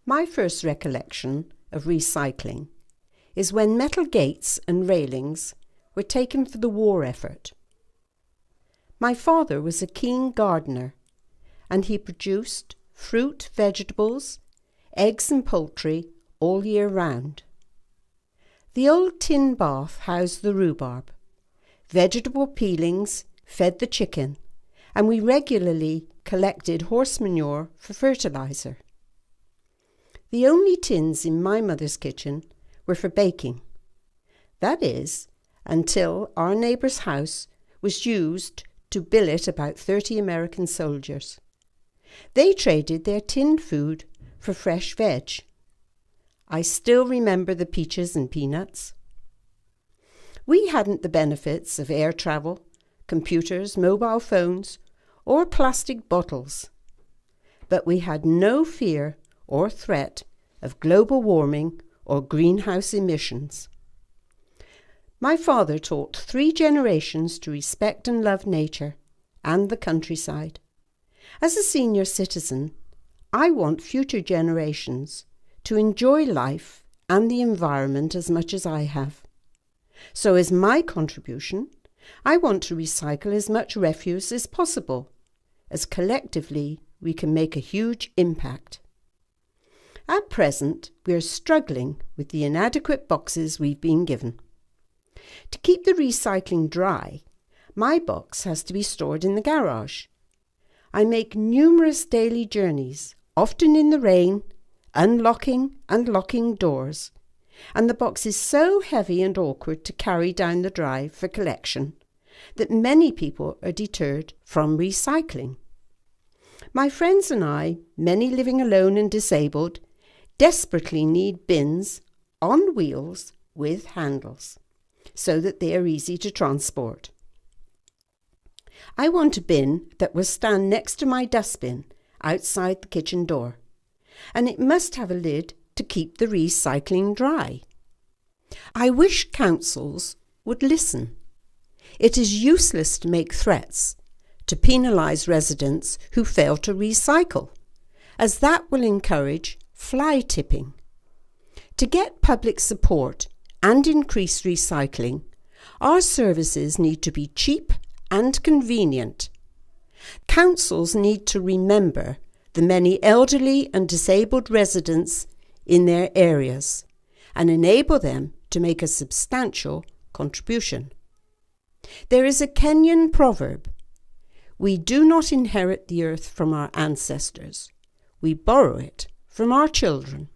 My first recollection of recycling is when metal gates and railings were taken for the war effort. My father was a keen gardener, and he produced fruit, vegetables, eggs and poultry all year round. The old tin bath housed the rhubarb. Vegetable peelings fed the chicken, and we regularly collected horse manure for fertiliser. The only tins in my mother's kitchen were for baking. That is, until our neighbour's house was used to billet about 30 American soldiers. They traded their tinned food for fresh veg. I still remember the peaches and peanuts. We hadn't the benefits of air travel, computers, mobile phones, or plastic bottles, but we had no fear or threat of global warming or greenhouse emissions. My father taught 3 generations to respect and love nature and the countryside. As a senior citizen, I want future generations to enjoy life and the environment as much as I have. So as my contribution, I want to recycle as much refuse as possible, as collectively we can make a huge impact. At present, we are struggling with the inadequate boxes we've been given. To keep the recycling dry, my box has to be stored in the garage. I make numerous daily journeys, often in the rain, unlocking and locking doors, and the box is so heavy and awkward to carry down the drive for collection that many people are deterred from recycling. My friends and I, many living alone and disabled, desperately need bins on wheels with handles, so that they are easy to transport. I want a bin that will stand next to my dustbin outside the kitchen door, and it must have a lid to keep the recycling dry. I wish councils would listen. It is useless to make threats to penalise residents who fail to recycle, as that will encourage fly tipping. To get public support and increase recycling, our services need to be cheap and convenient. Councils need to remember the many elderly and disabled residents in their areas and enable them to make a substantial contribution. There is a Kenyan proverb: "We do not inherit the earth from our ancestors, we borrow it from our children."